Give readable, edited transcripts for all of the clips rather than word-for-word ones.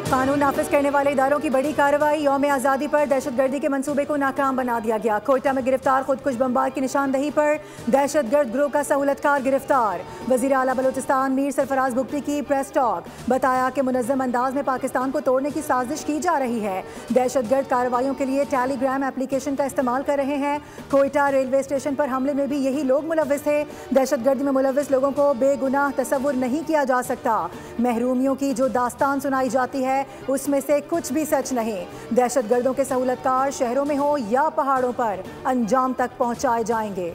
कानून नाफिज करने वाले इदारों की बड़ी कार्रवाई। यौम आज़ादी पर दहशतगर्दी के मंसूबे को नाकाम बना दिया गया। कोयटा में गिरफ्तार खुदकुश बमबार की निशानदही पर दहशतगर्द ग्रोह का सहूलतकार गिरफ्तार। वज़ीर आला बलूचिस्तान मीर सरफराज बुगटी की प्रेस टॉक, बताया कि मुनज़्ज़म अंदाज में पाकिस्तान को तोड़ने की साजिश की जा रही है। दहशतगर्द कार्रवाइयों के लिए टेलीग्राम एप्लीकेशन का इस्तेमाल कर रहे हैं। कोयटा रेलवे स्टेशन पर हमले में भी यही लोग मुलव्विस थे। दहशतगर्दी में मुलव्विस लोगों को बेगुनाह तसव्वुर नहीं किया जा सकता। महरूमियों की जो दास्तान सुनाई जाती है उसमें से कुछ भी सच नहीं। दहशतगर्दों के सहूलतकार शहरों में हो या पहाड़ों पर अंजाम तक पहुंचाए जाएंगे।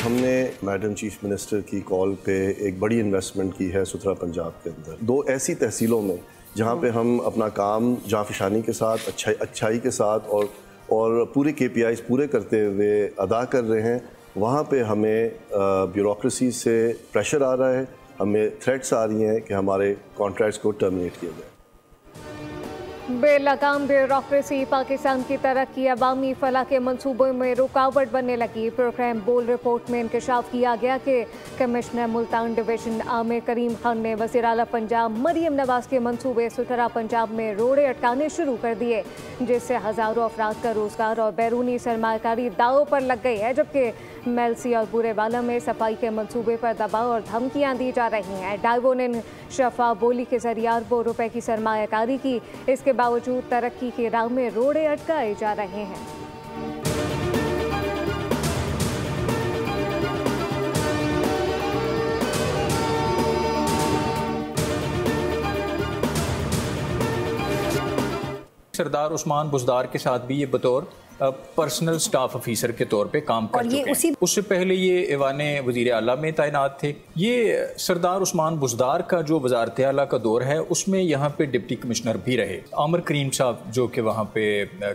हमने मैडम चीफ मिनिस्टर की कॉल पे एक बड़ी इन्वेस्टमेंट की है सुथरा पंजाब के अंदर। 2 ऐसी तहसीलों में जहाँ पे हम अपना काम जाफिशानी के साथ, अच्छाई के साथ और पूरे KPIs पूरे करते हुए अदा कर रहे हैं। वहाँ पे हमें ब्यूरोक्रेसी से प्रेशर आ रहा है, हमें थ्रेट्स आ रही हैं कि हमारे कॉन्ट्रैक्ट्स को टर्मिनेट किया जाए। बेलगाम ब्यूरोक्रेसी पाकिस्तान की तरक्की अवामी फलाह के मंसूबों में रुकावट बनने लगी। प्रोग्राम बोल रिपोर्ट में इंकशाफ किया गया कि कमिश्नर मुल्तान डिवीजन आमिर करीम खान ने वज़ीर आला पंजाब मरियम नवाज के मंसूबे सुथरा पंजाब में रोड़े अटकाने शुरू कर दिए, जिससे हज़ारों अफराद का रोजगार और बैरूनी सरमाकारी दांव पर लग गई है। जबकि मेलसी और बुरेवाला में सफाई के मंसूबे पर दबाव और धमकियां दी जा रही हैं। डाइवो ने शफा बोली के जरिए अरबों रुपए की सरमायाकारी की, इसके बावजूद तरक्की की राह में रोड़े अटकाए जा रहे हैं। सरदार उस्मान बुज़दार के साथ भी ये बतौर पर्सनल स्टाफ ऑफिसर के तौर पे काम कर चुके हैं। उससे पहले ये ऐवान वज़ीर आला में तैनात थे। ये सरदार उस्मान बुज़दार का जो वज़ारत आला का दौर है उसमें यहाँ पे डिप्टी कमिश्नर भी रहे। आमिर करीम साहब जो कि वहाँ पे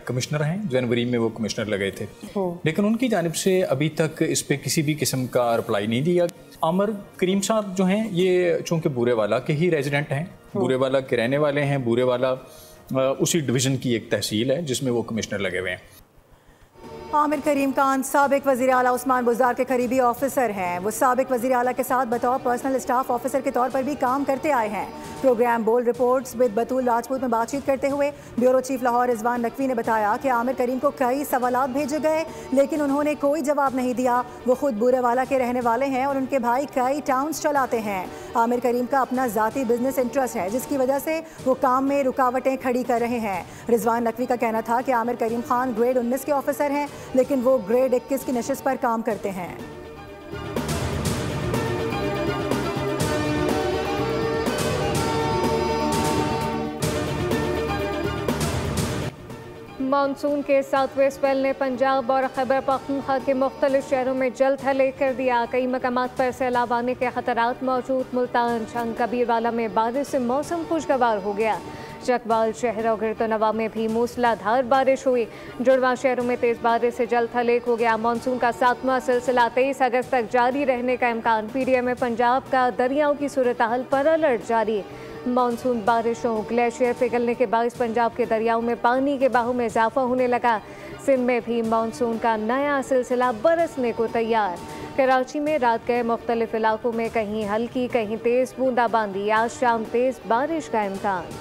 कमिश्नर हैं, जनवरी में वो कमिश्नर लगे थे, लेकिन उनकी जानिब से अभी तक इस पर किसी भी किस्म का रिप्लाई नहीं दिया। आमिर करीम साहब जो हैं ये चूँकि बुरेवाला के ही रेजिडेंट हैं, बुरेवाला के रहने वाले हैं। बुरेवाला उसी डिवीज़न की एक तहसील है जिसमें वो कमिश्नर लगे हुए हैं। आमिर करीम खान साबिक वज़ीर आला उस्मान बुज़दार के करीबी ऑफिसर हैं। वो साबिक वज़ीर आला के साथ बतौर पर्सनल स्टाफ ऑफिसर के तौर पर भी काम करते आए हैं। प्रोग्राम बोल रिपोर्ट्स विद बतूल राजपूत में बातचीत करते हुए ब्यूरो चीफ लाहौर रिजवान नकवी ने बताया कि आमिर करीम को कई सवालात भेजे गए, लेकिन उन्होंने कोई जवाब नहीं दिया। वो खुद बुरेवाला के रहने वाले हैं और उनके भाई कई टाउन्स चलाते हैं। आमिर करीम का अपना ज़ाती बिजनेस इंटरेस्ट है, जिसकी वजह से वो काम में रुकावटें खड़ी कर रहे हैं। रिजवान नकवी का कहना था कि आमिर करीम खान ग्रेड 19 के ऑफिसर हैं, लेकिन वो ग्रेड 21 की नशिस्त पर काम करते हैं। मानसून के 7वें स्पेल ने पंजाब और खैबर पख्तूनख्वा के मुख्तलिफ शहरों में जल्द हलेक कर दिया। कई मकामात पर सैलाब आने के खतरात मौजूद। मुल्तान, छंग, कबीरवाला में बारिश से मौसम खुशगवार हो गया। चकवाल शहर और गिरतोनवा में भी मूसलाधार बारिश हुई। जुड़वा शहरों में तेज बारिश से जल्द हलेक हो गया। मानसून का 7वां सिलसिला 23 अगस्त तक जारी रहने का इम्कान। PDM में पंजाब का दरियाओं की सूरत हाल पर अलर्ट जारी। मानसून बारिशों, ग्लेशियर पिघलने के बायस पंजाब के दरियाओं में पानी के बहाव में इजाफा होने लगा। सिंध में भी मानसून का नया सिलसिला बरसने को तैयार। कराची में रात गए मुख्तलिफ इलाकों में कहीं हल्की कहीं तेज बूंदाबांदी। आज शाम तेज बारिश का इम्कान।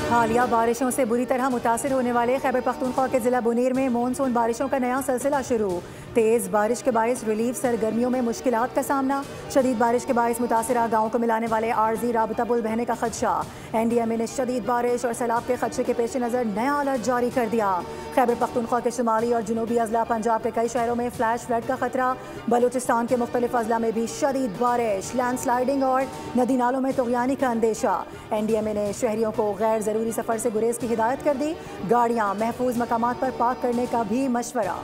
हालिया बारिशों से बुरी तरह मुतासिर होने वाले खैबर पख्तूनख्वा के ज़िला बुनीर में मानसून बारिशों का नया सिलसिला शुरू। तेज़ बारिश के बायस रिलीफ सरगर्मियों में मुश्किलात का सामना। शदीद बारिश के बायस मुतासिरा गाँव को मिलाने वाले आर्जी राबता पुल बहने का खदशा। NDMA ने शदीद बारिश और सैलाब के खदशे के पेश नज़र नया अलर्ट जारी कर दिया। खैबर पख्तूनख्वा के शुमाली और जनूबी अजला पंजाब के कई शहरों में फ्लैश फ्लड का खतरा। बलूचिस्तान के मुख्तलिफ अजला में भी शदीद बारिश, लैंड स्लाइडिंग और नदी नालों में तुग़यानी का अंदेशा। NDMA ने शहरियों को गैर ज़रूरी सफ़र से गुरेज की हिदायत कर दी। गाड़ियाँ महफूज मकामात पर पार्क करने का भी मशवरा।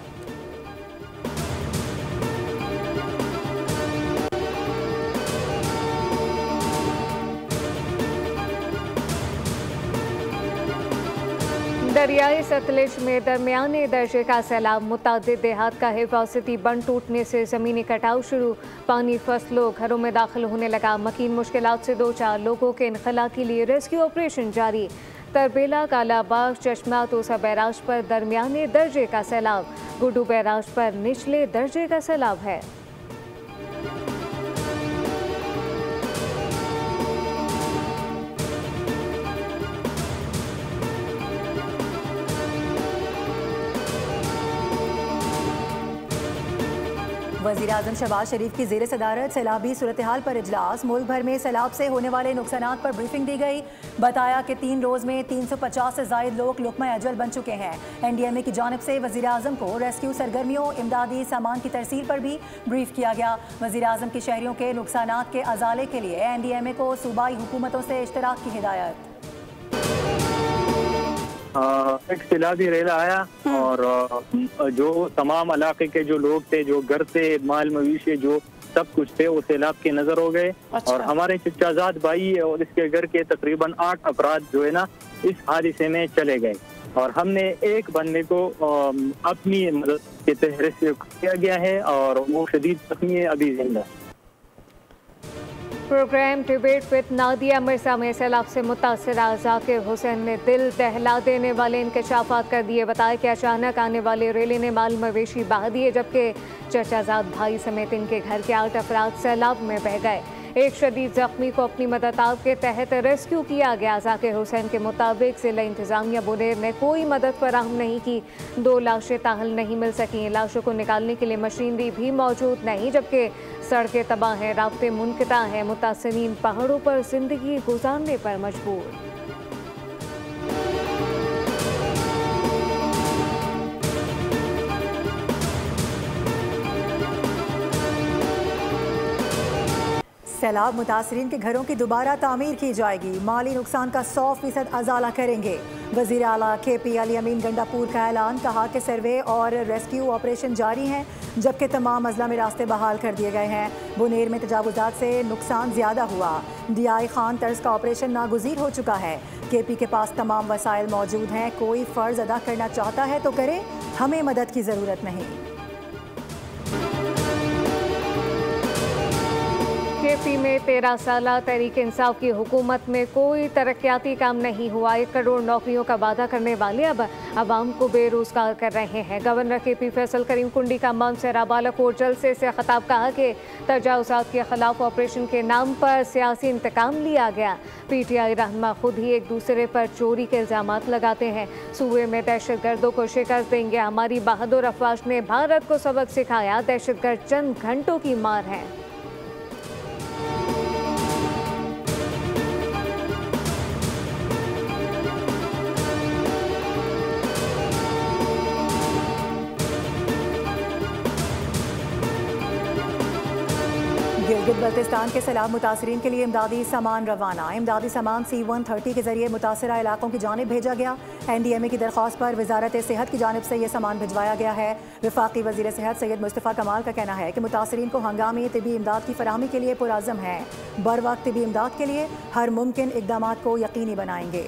दरियाए सतलुज में दरमियाने दर्जे का सैलाब, मुतादिद देहात का हिफाजती बंद टूटने से ज़मीनी कटाव शुरू, पानी फसलों घरों में दाखिल होने लगा। मकीन मुश्किलात से 2-4 लोगों के इनखला के लिए रेस्क्यू ऑपरेशन जारी। तरबेला, कालाबाग, चश्मा तोसा बैराज पर दरमियाने दर्जे का सैलाब, गुड्डू बैराज पर निचले दर्जे का सैलाब है। वज़ीर-ए-आज़म शहबाज शरीफ की ज़ेर सदारत सैलाबी सूरत हाल पर इजलास। मुल्क भर में सैलाब से होने वाले नुकसानात पर ब्रीफिंग दी गई। बताया कि 3 रोज़ में 350 से ज़ायद लोग लुक़मा अजल बन चुके हैं। NDMA की जानिब से वज़ीर-ए-आज़म को रेस्क्यू सरगर्मियों, इमदादी सामान की तरसील पर भी ब्रीफ किया गया। वज़ीर-ए-आज़म की शहरियों के नुकसानात के अजाले के लिए NDMA को सूबाई हुकूमतों से इश्तराक की हिदायत। एक सैलाबी रेला आया और जो तमाम इलाके के जो लोग थे, जो घर थे, माल मवेशी जो सब कुछ थे, वो सैलाब के नजर हो गए। और हमारे चचाजाद भाई और इसके घर के तकरीबन 8 अफराद जो है ना इस हादसे में चले गए और हमने एक बंदे को अपनी मदद के तहत से किया गया है और वो शदीद जख्मी है, अभी जिंदा। Programme debate with Nadia Mirza में सैलाब से मुतासरा जाकिर हुसैन ने दिल दहला देने वाले इंकशाफात कर दिए। बताया कि अचानक आने वाले रेले ने माल मवेशी बहा दिए, जबकि चचाजाद भाई समेत इनके घर के 8 अफराद सैलाब में बह गए। एक शदीद जख्मी को अपनी मदद के तहत रेस्क्यू किया गया। जाकिर हुसैन के मुताबिक जिला इंतजामिया बुनेर ने कोई मदद फराहम नहीं की। 2 लाशें ताहल नहीं मिल सकी। लाशों को निकालने के लिए मशीनरी भी मौजूद नहीं, जबकि सड़कें तबाह हैं, रास्ते मुनक़ता हैं। मुतासरीन पहाड़ों पर जिंदगी गुजारने पर मजबूर। सैलाब मुतासरीन के घरों की दोबारा तामीर की जाएगी। माली नुकसान का 100% अजाला करेंगे। वज़ीर आला KP अली अमीन गंडापुर का ऐलान। कहा कि सर्वे और रेस्क्यू ऑपरेशन जारी हैं, जबकि तमाम अजला में रास्ते बहाल कर दिए गए हैं। बुनेर में तजावुज़ात से नुकसान ज़्यादा हुआ। DI खान तर्ज का ऑपरेशन नागुज़ीर हो चुका है। KP के पास तमाम वसाइल मौजूद हैं। कोई फ़र्ज़ अदा करना चाहता है तो करे, हमें मदद की ज़रूरत नहीं। KP में 13 साला तहरीक इंसाफ की हुकूमत में कोई तरक्याती काम नहीं हुआ। 1 करोड़ नौकरियों का वादा करने वाले अब आवाम को बेरोजगार कर रहे हैं। गवर्नर KP फैसल करीम कुंडी का मानसरा बालाकोट जलसे से खिताब। कहा कि तजावुज़ात के खिलाफ ऑपरेशन के नाम पर सियासी इंतकाम लिया गया। PTI रहनुमा खुद ही एक दूसरे पर चोरी के इल्जामात लगाते हैं। सूबे में दहशतगर्दों को शिकस्त देंगे। हमारी बहादुर अफवाज ने भारत को सबक सिखाया। दहशतगर्द चंद घंटों की मार है। गिलगित बल्तिस्तान के सैलाब मुतासरीन के लिए इमदादी सामान रवाना। इमदादी सामान C-130 के जरिए मुतासरा इलाकों की जानिब भेजा गया। NDMA की दरख्वास्त पर वजारत सेहत की जानिब से यह सामान भिजवाया गया है। वफाकी वज़ीर सेहत सैयद मुस्तफ़ा कमाल का कहना है कि मुतासरीन को हंगामी तिबी इमदाद की फराहमी के लिए पुरअज़्म है। बर वक्त तिबी इमदाद के लिए हर मुमकिन इक़दामात को यकीनी बनाएंगे।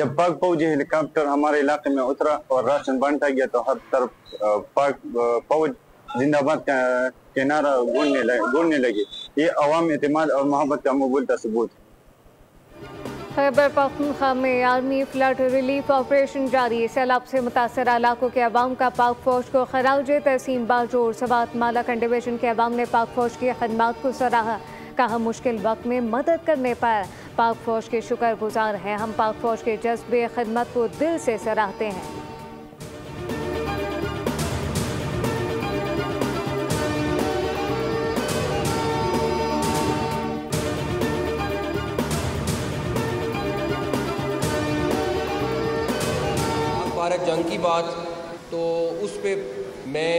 जब पाक फौजी हेलीकॉप्टर हमारे इलाके में उतरा और राशन बांटा गया तो हर तरफ पाक फौज जिंदाबाद के नारा गूंजने लगे। ये अवाम एतमाद और मोहब्बत का मुबलता सबूत है। खैबर पख्तूनख्वा में आर्मी फ्लड रिलीफ ऑपरेशन जारी। सैलाब से मुतासर इलाकों के अवाम का पाक फौज को खराज तहसीन बाजोर। सवात मालाकंड डिवीजन के अवाम ने पाक फौज की खदमात को सराहा। कहा मुश्किल वक्त में मदद करने पर पाक फौज के शुक्रगुजार हैं। हम पाक फौज के जज्बे खिदमत को दिल से सराहते हैं। भारत जंग की बात, तो उस पे मैं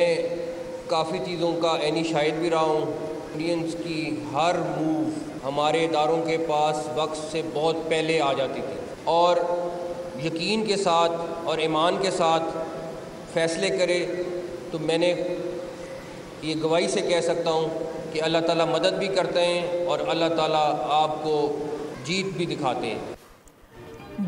काफ़ी चीज़ों का ऐनी शाहिद भी रहा हूँ। इंडियंस की हर मूव हमारे इदारों के पास वक्त से बहुत पहले आ जाती थी और यकीन के साथ और ईमान के साथ फ़ैसले करे। तो मैंने ये गवाही से कह सकता हूँ कि अल्लाह ताला मदद भी करते हैं और अल्लाह ताला आपको जीत भी दिखाते हैं।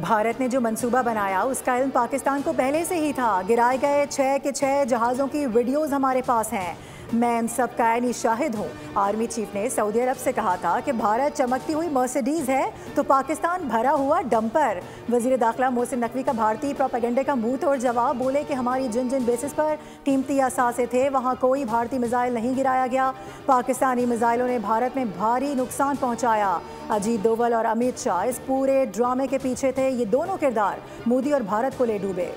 भारत ने जो मंसूबा बनाया उसका इल्म पाकिस्तान को पहले से ही था। गिराए गए 6 के 6 जहाज़ों की वीडियोज़ हमारे पास हैं। मैं इन सब का ऐनी शाहिद हूँ। आर्मी चीफ ने सऊदी अरब से कहा था कि भारत चमकती हुई मर्सिडीज़ है तो पाकिस्तान भरा हुआ डंपर। वज़ीर दाखिला मोहसिन नकवी का भारतीय प्रोपेगेंडे का मुंह तोड़ जवाब। बोले कि हमारी जिन जिन बेसिस पर कीमती असासे थे वहाँ कोई भारतीय मिसाइल नहीं गिराया गया। पाकिस्तानी मिसाइलों ने भारत में भारी नुकसान पहुँचाया। अजीत डोवल और अमित शाह इस पूरे ड्रामे के पीछे थे। ये दोनों किरदार मोदी और भारत को ले डूबे।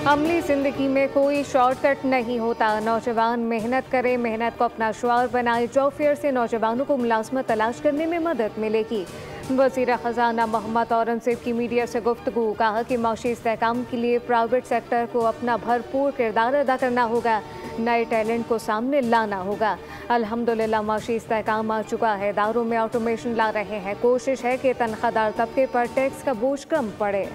अमली ज़िंदगी में कोई शॉर्टकट नहीं होता। नौजवान मेहनत करें, मेहनत को अपना शुआर बनाए। जॉब फेयर से नौजवानों को मुलाजमत तलाश करने में मदद मिलेगी। वज़ीर ख़जाना मोहम्मद औरंगज़ेब की मीडिया से गुफ्तगू। कहा कि माशी इस्तेहकाम के लिए प्राइवेट सेक्टर को अपना भरपूर किरदार अदा करना होगा। नए टैलेंट को सामने लाना होगा। अल्हम्दुलिल्लाह माशी इस्तेहकाम आ चुका है। इदारों में ऑटोमेशन ला रहे हैं। कोशिश है कि तनख्वाहदार तबके पर टैक्स का बोझ कम पड़े।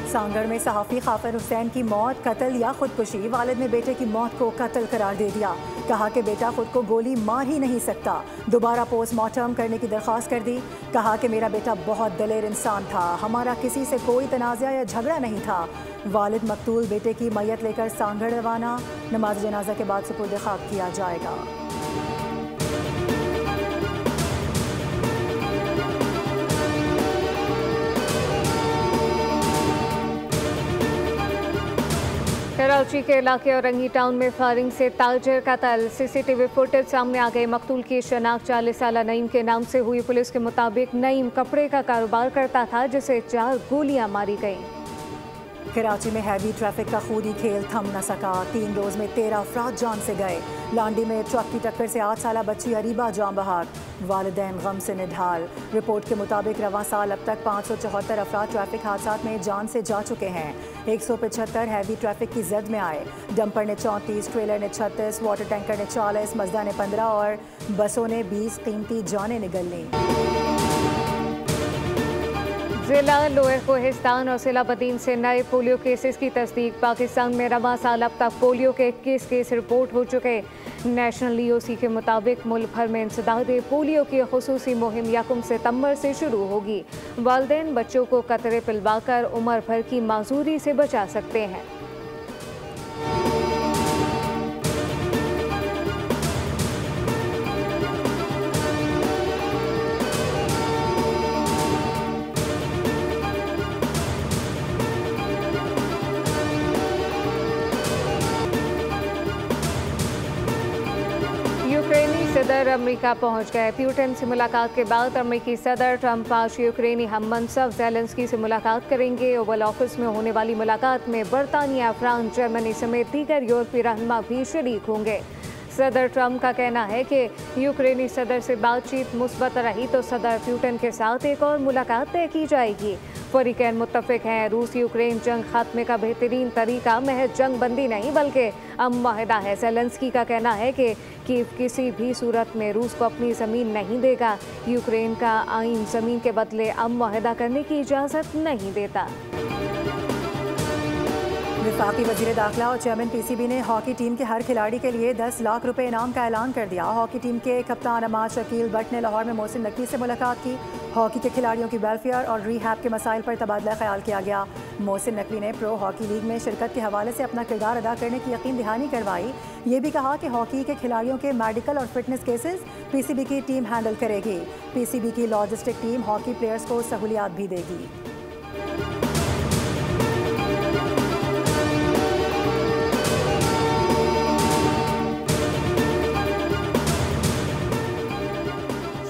सांगड़ में सहाफ़ी खाफर हुसैन की मौत कत्ल या खुदकुशी। वालिद ने बेटे की मौत को कत्ल करार दे दिया। कहा कि बेटा खुद को गोली मार ही नहीं सकता। दोबारा पोस्टमार्टम करने की दरख्वास्त कर दी। कहा कि मेरा बेटा बहुत दलेर इंसान था। हमारा किसी से कोई तनाज़ा या झगड़ा नहीं था। वालिद मकतूल बेटे की मैयत लेकर सांगड़ रवाना। नमाज जनाजा के बाद सुपुर्द खाक किया जाएगा। कराची के इलाके औरंगी टाउन में फायरिंग से ताजिर कत्ल। सीसीटीवी फुटेज सामने आ गई। मकतूल की शनाख्त 40 साला नईम के नाम से हुई। पुलिस के मुताबिक नईम कपड़े का कारोबार करता था जिसे 4 गोलियां मारी गईं। कराची में हैवी ट्रैफिक का खूनी खेल थम न सका। 3 रोज में 13 अफराद जान से गए। लांडी में ट्रक की टक्कर से 8 साला बच्ची अरीबा जान बहाक। वालिदैन गम से निढाल। रिपोर्ट के मुताबिक रवां साल अब तक 574 अफराद ट्रैफिक हादसा में जान से जा चुके हैं। 175 हैवी ट्रैफिक की जद में आए। डंपर ने 34, ट्रेलर ने 36, वाटर टैंकर ने 40, मजदा ने 15 और बसों ने 20 कीमती जानें निगल लीं। जिला लोअर कोहिस्तान और सिलाबद्दीन से नए पोलियो केसेस की तस्दीक। पाकिस्तान में रवां साल अब तक पोलियो के 21 केस रिपोर्ट हो चुके। नेशनल EOC के मुताबिक मुल्क भर में इंसदाद पोलियो की खुसूसी मुहिम 1 सितंबर से शुरू होगी। वालिदैन बच्चों को कतरे पिलवाकर उम्र भर की माजूरी से बचा सकते हैं। यूक्रेनी सदर अमेरिका पहुंच गए। प्यूटन से मुलाकात के बाद अमेरिकी सदर ट्रंप आज यूक्रेनी हम मनसब ज़ेलेंस्की से मुलाकात करेंगे। ओवल ऑफिस में होने वाली मुलाकात में बरतानिया, फ्रांस, जर्मनी समेत दीगर यूरोपीय रहनुमा भी शरीक होंगे। सदर ट्रंप का कहना है कि यूक्रेनी सदर से बातचीत मुस्बत रही तो सदर प्यूटन के साथ एक और मुलाकात तय की जाएगी। फरीकैन मुत्तफिक हैं। रूस यूक्रेन जंग खात्मे का बेहतरीन तरीका महज जंग बंदी नहीं बल्कि अमन माहिदा है। ज़ेलेंस्की का कहना है कि कीव किसी भी सूरत में रूस को अपनी ज़मीन नहीं देगा। यूक्रेन का आइन ज़मीन के बदले अमन माहिदा करने की इजाज़त नहीं देता। वफाकी वजीर दाखिला और चेयरमैन PCB ने हॉकी टीम के हर खिलाड़ी के लिए 10 लाख रुपए इनाम का ऐलान कर दिया। हॉकी टीम के कप्तान अमाद शकील भट्ट ने लाहौर में मोहसिन नकवी से मुलाकात की। हॉकी के खिलाड़ियों की वेलफेयर और रिहैब के मसाइल पर तबादला ख्याल किया गया। मोहसिन नकवी ने प्रो हॉकी लीग में शिरकत के हवाले से अपना किरदार अदा करने की यकीन दहानी करवाई। ये भी कहा कि हॉकी के खिलाड़ियों के मेडिकल और फिटनेस केसेस PCB की टीम हैंडल करेगी। PCB की लॉजिस्टिक टीम हॉकी प्लेयर्स को सहूलियात भी देगी।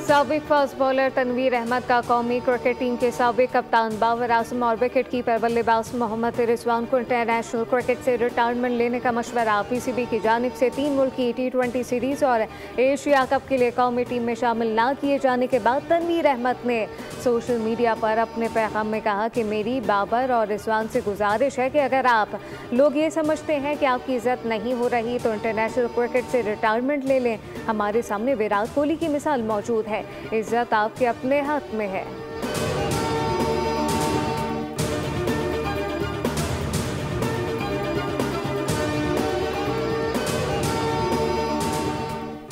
साबिक फास्ट बॉलर तनवीर अहमद का कौमी क्रिकेट टीम के साबिक कप्तान बाबर आजम और विकेट कीपर बल्लेबाज मोहम्मद रिजवान को इंटरनेशनल क्रिकेट से रिटायरमेंट लेने का मशवरा। PCB की जानिब से 3 मुल्की T20 सीरीज और एशिया कप के लिए कौमी टीम में शामिल न किए जाने के बाद तनवीर अहमद ने सोशल मीडिया पर अपने पैगाम में कहा कि मेरी बाबर और रिजवान से गुजारिश है कि अगर आप लोग ये समझते हैं कि आपकी इज्जत नहीं हो रही तो इंटरनेशनल क्रिकेट से रिटायरमेंट ले लें। हमारे सामने विराट कोहली की मिसाल मौजूद है, इज्जत आपके अपने हाथ में है।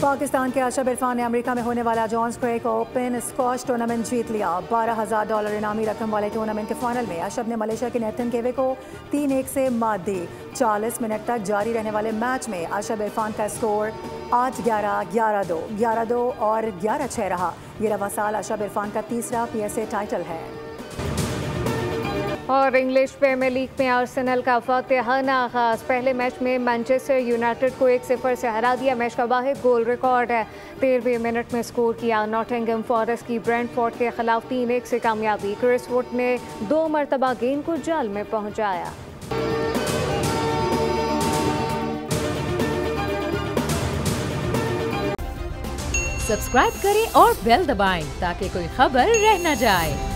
पाकिस्तान के आशब इरफान ने अमेरिका में होने वाला Johns Creek open squash tournament जीत लिया। $12,000 इनामी रकम वाले टूर्नामेंट के फाइनल में आशब ने मलेशिया के नेथन केवे को 3-1 से मात दी। 40 मिनट तक जारी रहने वाले मैच में आशब इरफान का स्कोर 8-11, 11-2, 11-2 और 11-6 रहा। ये रवा साल आशब इरफान का तीसरा PSA टाइटल है। और इंग्लिश प्रीमियर लीग में आर्सेनल का फातिहाना आगाज। पहले मैच में मैनचेस्टर यूनाइटेड को 1-0 से हरा दिया। मैच का वाहिद गोल रिकॉर्ड है 13वें मिनट में स्कोर किया। नॉटिंघम फॉरेस्ट की ब्रेंटफोर्ड के खिलाफ 3-1 से कामयाबी। क्रिस वुड ने 2 मरतबा गेंद को जाल में पहुंचाया। सब्सक्राइब करें और बेल दबाएं ताकि कोई खबर रह न जाए।